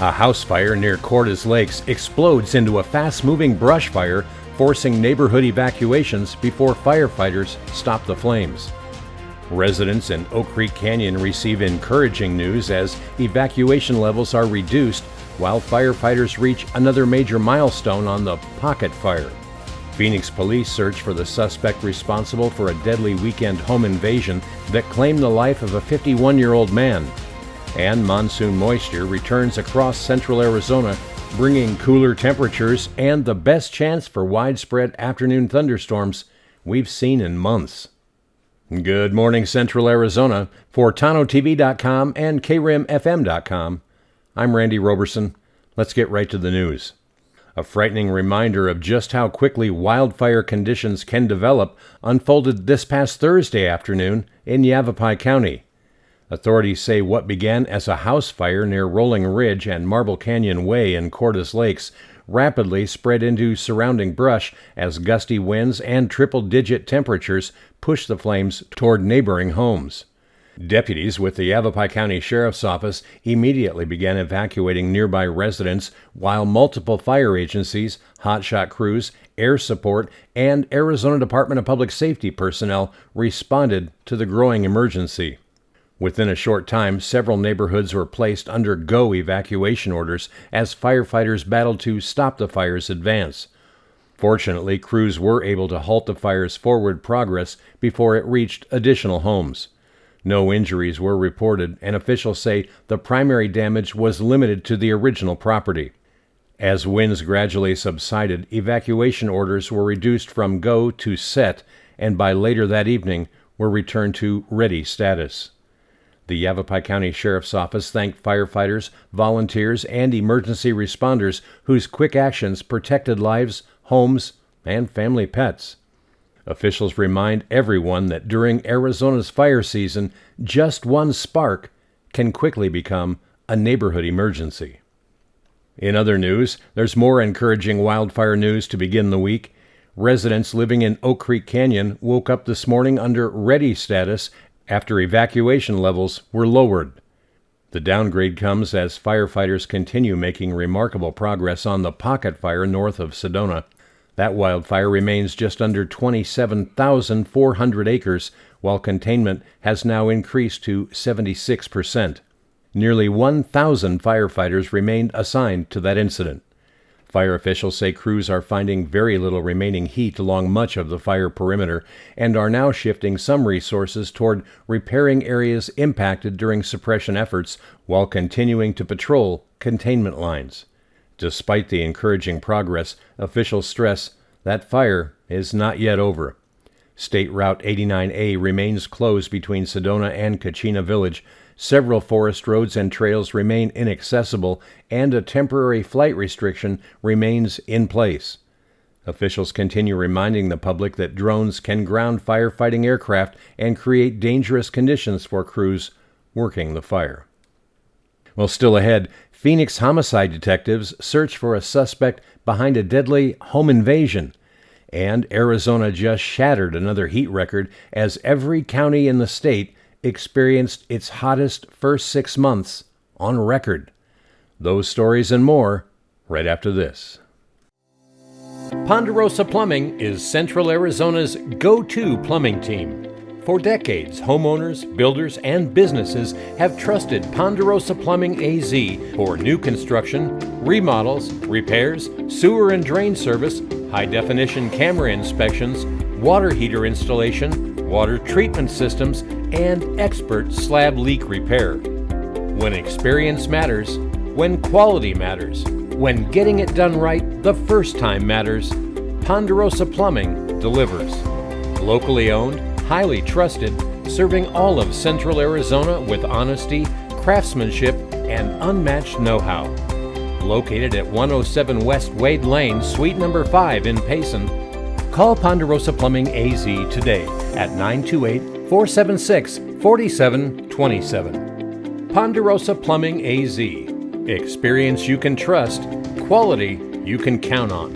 A house fire near Cordes Lakes explodes into a fast-moving brush fire, forcing neighborhood evacuations before firefighters stop the flames. Residents in Oak Creek Canyon receive encouraging news as evacuation levels are reduced while firefighters reach another major milestone on the pocket fire. Phoenix police search for the suspect responsible for a deadly weekend home invasion that claimed the life of a 51-year-old man. And monsoon moisture returns across central Arizona, bringing cooler temperatures and the best chance for widespread afternoon thunderstorms we've seen in months. Good morning, Central Arizona. For Tonto-TV.com and KRIMFM.com, I'm Randy Roberson. Let's get right to the news. A frightening reminder of just how quickly wildfire conditions can develop unfolded this past Thursday afternoon in Yavapai County. Authorities say what began as a house fire near Rolling Ridge and Marble Canyon Way in Cordes Lakes rapidly spread into surrounding brush as gusty winds and triple-digit temperatures pushed the flames toward neighboring homes. Deputies with the Yavapai County Sheriff's Office immediately began evacuating nearby residents, while multiple fire agencies, hotshot crews, air support, and Arizona Department of Public Safety personnel responded to the growing emergency. Within a short time, several neighborhoods were placed under go evacuation orders as firefighters battled to stop the fire's advance. Fortunately, crews were able to halt the fire's forward progress before it reached additional homes. No injuries were reported, and officials say the primary damage was limited to the original property. As winds gradually subsided, evacuation orders were reduced from go to set, and by later that evening were returned to ready status. The Yavapai County Sheriff's Office thanked firefighters, volunteers, and emergency responders whose quick actions protected lives, homes, and family pets. Officials remind everyone that during Arizona's fire season, just one spark can quickly become a neighborhood emergency. In other news, there's more encouraging wildfire news to begin the week. Residents living in Oak Creek Canyon woke up this morning under ready status after evacuation levels were lowered. The downgrade comes as firefighters continue making remarkable progress on the pocket fire north of Sedona. That wildfire remains just under 27,400 acres, while containment has now increased to 76%. Nearly 1,000 firefighters remained assigned to that incident. Fire officials say crews are finding very little remaining heat along much of the fire perimeter and are now shifting some resources toward repairing areas impacted during suppression efforts while continuing to patrol containment lines. Despite the encouraging progress, officials stress that fire is not yet over. State Route 89A remains closed between Sedona and Kachina Village. Several forest roads and trails remain inaccessible, and a temporary flight restriction remains in place. Officials continue reminding the public that drones can ground firefighting aircraft and create dangerous conditions for crews working the fire. Well, still ahead, Phoenix homicide detectives search for a suspect behind a deadly home invasion. And Arizona just shattered another heat record as every county in the state experienced its hottest first 6 months on record. Those stories and more right after this. Ponderosa Plumbing is Central Arizona's go-to plumbing team. For decades, homeowners, builders, and businesses have trusted Ponderosa Plumbing AZ for new construction, remodels, repairs, sewer and drain service, high-definition camera inspections, water heater installation, water treatment systems, and expert slab leak repair. When experience matters, when quality matters, when getting it done right the first time matters, Ponderosa Plumbing delivers. Locally owned, highly trusted, serving all of Central Arizona with honesty, craftsmanship, and unmatched know-how. Located at 107 West Wade Lane, Suite number 5 in Payson, call Ponderosa Plumbing AZ today at 928-476-4727. Ponderosa Plumbing AZ. Experience you can trust, quality you can count on.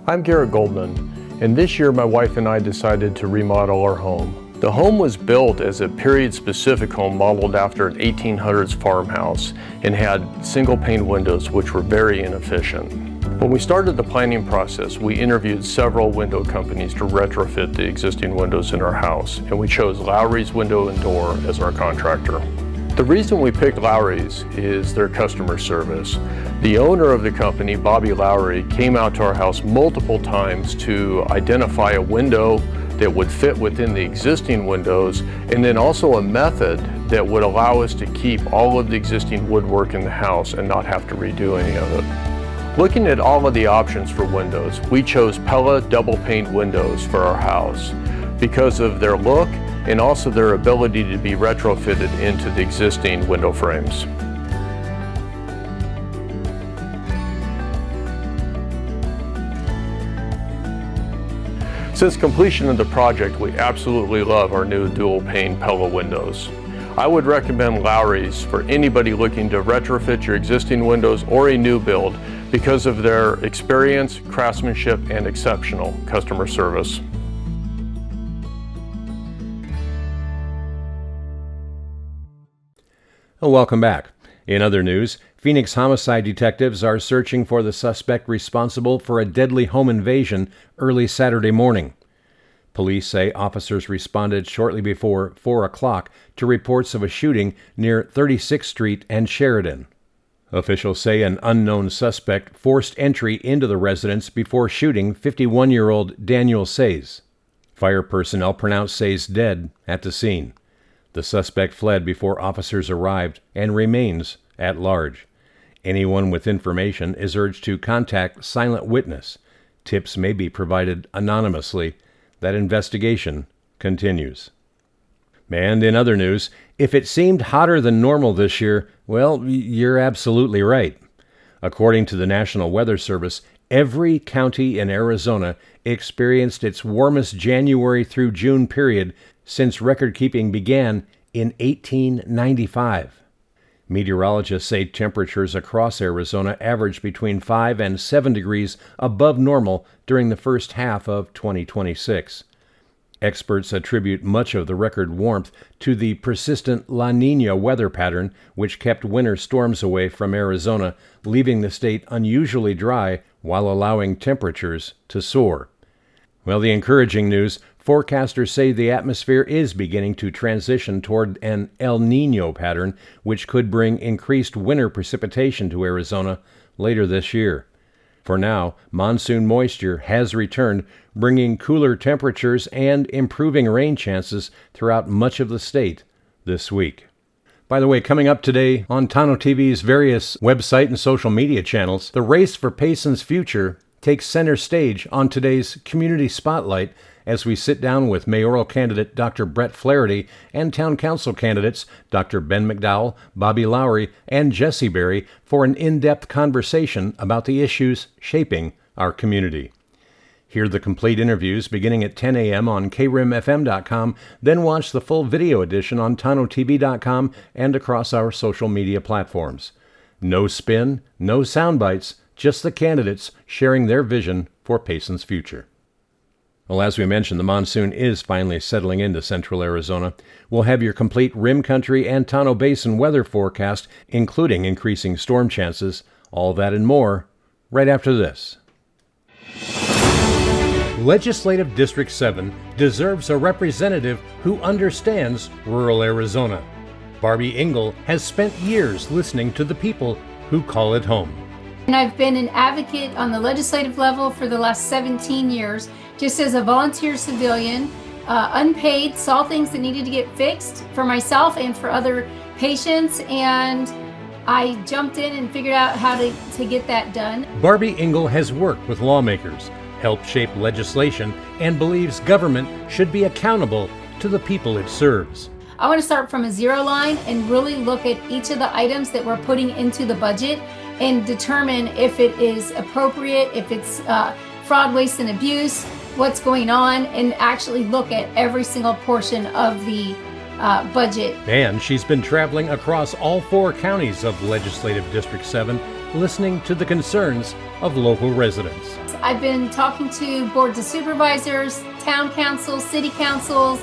I'm Garrett Goldman, and this year my wife and I decided to remodel our home. The home was built as a period-specific home modeled after an 1800s farmhouse and had single-pane windows which were very inefficient. When we started the planning process, we interviewed several window companies to retrofit the existing windows in our house, and we chose Lowry's Window and Door as our contractor. The reason we picked Lowry's is their customer service. The owner of the company, Bobby Lowry, came out to our house multiple times to identify a window that would fit within the existing windows, and then also a method that would allow us to keep all of the existing woodwork in the house and not have to redo any of it. Looking at all of the options for windows, we chose Pella double pane windows for our house because of their look and also their ability to be retrofitted into the existing window frames. Since completion of the project, we absolutely love our new dual pane Pella windows. I would recommend Lowry's for anybody looking to retrofit your existing windows or a new build because of their experience, craftsmanship, and exceptional customer service. Welcome back. In other news, Phoenix homicide detectives are searching for the suspect responsible for a deadly home invasion early Saturday morning. Police say officers responded shortly before 4 o'clock to reports of a shooting near 36th Street and Sheridan. Officials say an unknown suspect forced entry into the residence before shooting 51-year-old Daniel Says. Fire personnel pronounced Says dead at the scene. The suspect fled before officers arrived and remains at large. Anyone with information is urged to contact Silent Witness. Tips may be provided anonymously. That investigation continues. And in other news, if it seemed hotter than normal this year, well, you're absolutely right. According to the National Weather Service, every county in Arizona experienced its warmest January through June period since record-keeping began in 1895. Meteorologists say temperatures across Arizona averaged between 5 and 7 degrees above normal during the first half of 2026. Experts attribute much of the record warmth to the persistent La Niña weather pattern, which kept winter storms away from Arizona, leaving the state unusually dry while allowing temperatures to soar. Well, the encouraging news, forecasters say the atmosphere is beginning to transition toward an El Niño pattern, which could bring increased winter precipitation to Arizona later this year. For now, monsoon moisture has returned, bringing cooler temperatures and improving rain chances throughout much of the state this week. By the way, coming up today on Tonto-TV's various website and social media channels, the race for Payson's future takes center stage on today's Community Spotlight as we sit down with mayoral candidate Dr. Brett Flaherty and town council candidates Dr. Ben McDowell, Bobby Lowry, and Jesse Berry for an in-depth conversation about the issues shaping our community. Hear the complete interviews beginning at 10 a.m. on KRIMFM.com, then watch the full video edition on TontoTV.com and across our social media platforms. No spin, no sound bites, just the candidates sharing their vision for Payson's future. Well, as we mentioned, the monsoon is finally settling into central Arizona. We'll have your complete Rim Country and Tonto Basin weather forecast, including increasing storm chances. All that and more right after this. Legislative District 7 deserves a representative who understands rural Arizona. Barbie Engel has spent years listening to the people who call it home. And I've been an advocate on the legislative level for the last 17 years, just as a volunteer civilian, unpaid, saw things that needed to get fixed for myself and for other patients, and I jumped in and figured out how to get that done. Barbie Engel has worked with lawmakers, helped shape legislation, and believes government should be accountable to the people it serves. I want to start from a zero line and really look at each of the items that we're putting into the budget and determine if it is appropriate, if it's fraud, waste, and abuse, what's going on, and actually look at every single portion of the budget. And she's been traveling across all 4 counties of Legislative District 7, listening to the concerns of local residents. I've been talking to boards of supervisors, town councils, city councils,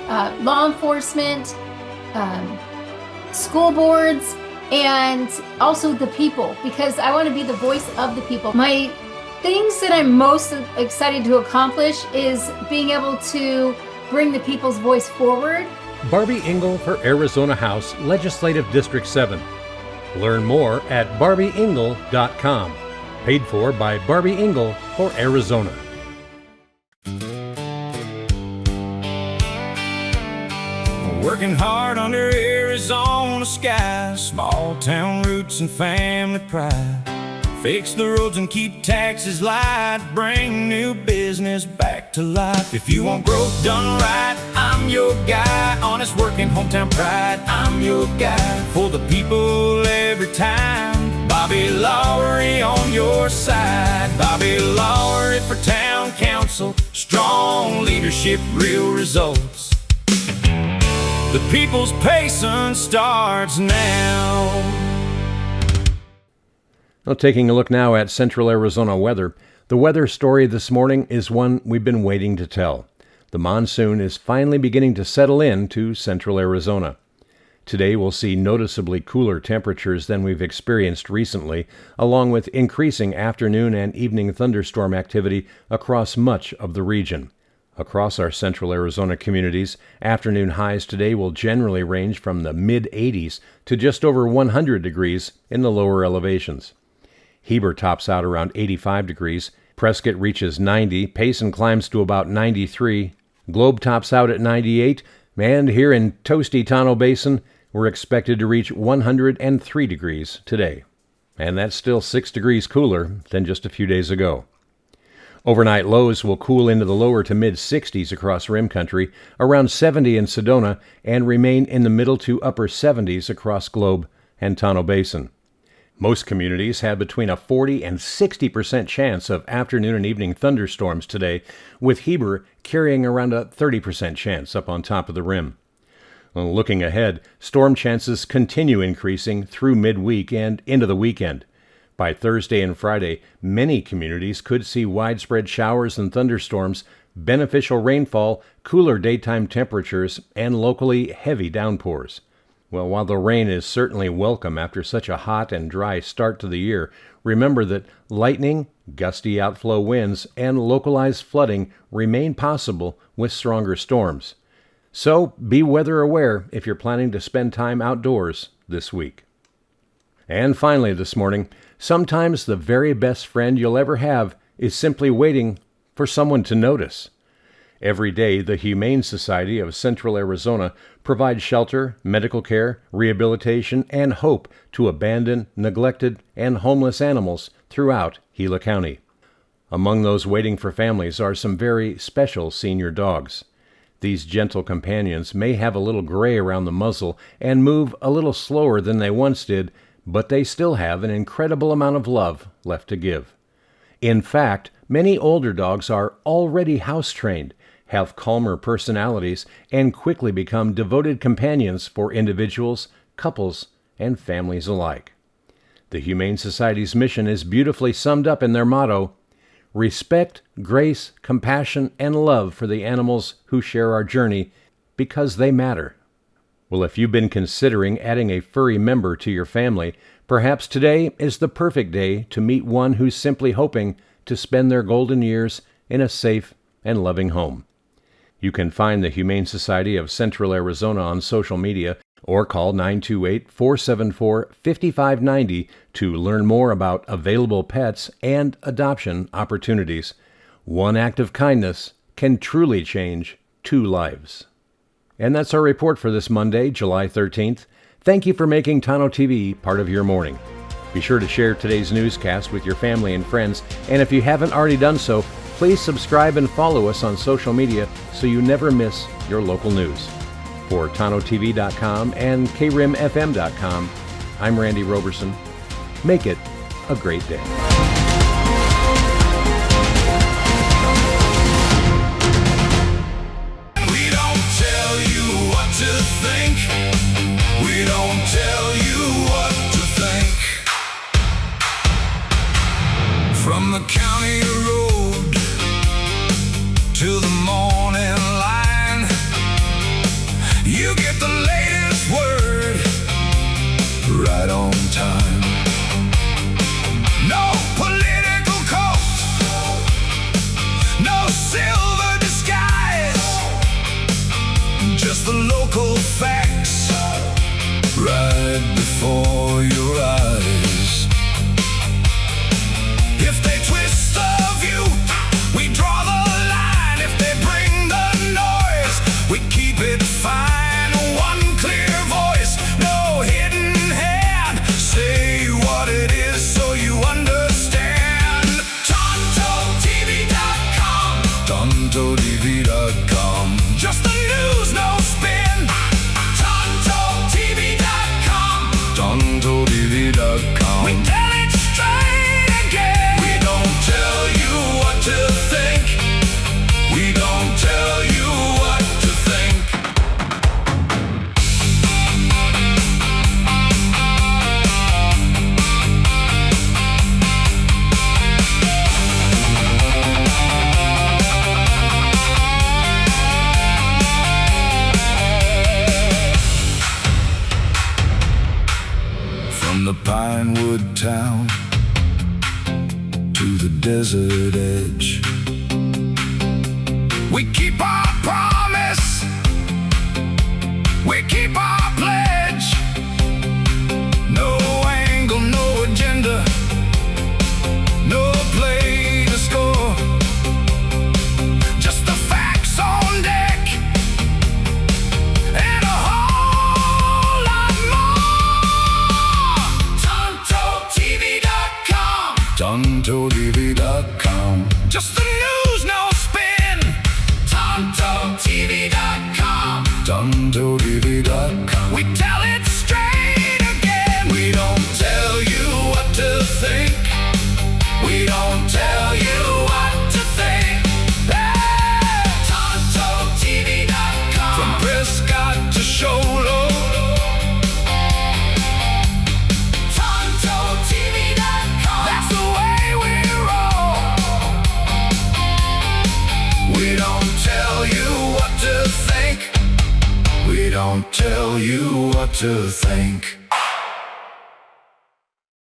law enforcement, school boards, and also the people, because I want to be the voice of the people. My things that I'm most excited to accomplish is being able to bring the people's voice forward. Barbie Engel for Arizona House, Legislative District 7. Learn more at barbieengel.com. Paid for by Barbie Engel for Arizona. Working hard under Arizona sky, small town roots and family pride. Fix the roads and keep taxes light, bring new business back to life. If you want growth done right, I'm your guy. Honest working, hometown pride, I'm your guy. For the people every time, Bobby Lowry on your side. Bobby Lowry for town council, strong leadership, real results. The people's patience starts now. Well, taking a look now at Central Arizona weather. The weather story this morning is one we've been waiting to tell. The monsoon is finally beginning to settle in to Central Arizona. Today we'll see noticeably cooler temperatures than we've experienced recently, along with increasing afternoon and evening thunderstorm activity across much of the region. Across our Central Arizona communities, afternoon highs today will generally range from the mid-80s to just over 100 degrees in the lower elevations. Heber tops out around 85 degrees, Prescott reaches 90, Payson climbs to about 93, Globe tops out at 98, and here in toasty Tonto Basin, we're expected to reach 103 degrees today. And that's still 6 degrees cooler than just a few days ago. Overnight lows will cool into the lower to mid-60s across Rim Country, around 70 in Sedona, and remain in the middle to upper 70s across Globe and Tonto Basin. Most communities have between a 40 and 60% chance of afternoon and evening thunderstorms today, with Heber carrying around a 30% chance up on top of the rim. Well, looking ahead, storm chances continue increasing through midweek and into the weekend. By Thursday and Friday, many communities could see widespread showers and thunderstorms, beneficial rainfall, cooler daytime temperatures, and locally heavy downpours. Well, while the rain is certainly welcome after such a hot and dry start to the year, remember that lightning, gusty outflow winds, and localized flooding remain possible with stronger storms. So be weather aware if you're planning to spend time outdoors this week. And finally this morning, sometimes the very best friend you'll ever have is simply waiting for someone to notice. Every day, the Humane Society of Central Arizona provides shelter, medical care, rehabilitation, and hope to abandoned, neglected, and homeless animals throughout Gila County. Among those waiting for families are some very special senior dogs. These gentle companions may have a little gray around the muzzle and move a little slower than they once did, but they still have an incredible amount of love left to give. In fact, many older dogs are already house-trained, have calmer personalities, and quickly become devoted companions for individuals, couples, and families alike. The Humane Society's mission is beautifully summed up in their motto, respect, grace, compassion, and love for the animals who share our journey because they matter. Well, if you've been considering adding a furry member to your family, perhaps today is the perfect day to meet one who's simply hoping to spend their golden years in a safe and loving home. You can find the Humane Society of Central Arizona on social media or call 928-474-5590 to learn more about available pets and adoption opportunities. One act of kindness can truly change 2 lives. And that's our report for this Monday, July 13th. Thank you for making Tonto-TV part of your morning. Be sure to share today's newscast with your family and friends, and if you haven't already done so, please subscribe and follow us on social media so you never miss your local news. For Tonto-TV.com and KRIMFM.com, I'm Randy Roberson. Make it a great day. We don't tell you what to think. We don't tell you what to think. From the county road to the morning line, Tonto-TV.com. We tell it straight again. We don't tell you what to think. We don't tell you what to think. From the Pinewood town to the desert edge, we keep our promise, we keep our pledge. No angle, no agenda, no play to score, just the facts on deck and a whole lot more. Tonto-TV.com. Tonto-TV.com. Just the news, no spin. Tonto-TV.com. Tonto-TV.com. We tell it straight again. We don't tell you what to think. We don't tell you what to think. Hey! Tonto-TV.com. From Prescott to Sholo. Tonto-TV.com. That's the way we roll. We don't tell you what to think. We don't tell you what to think.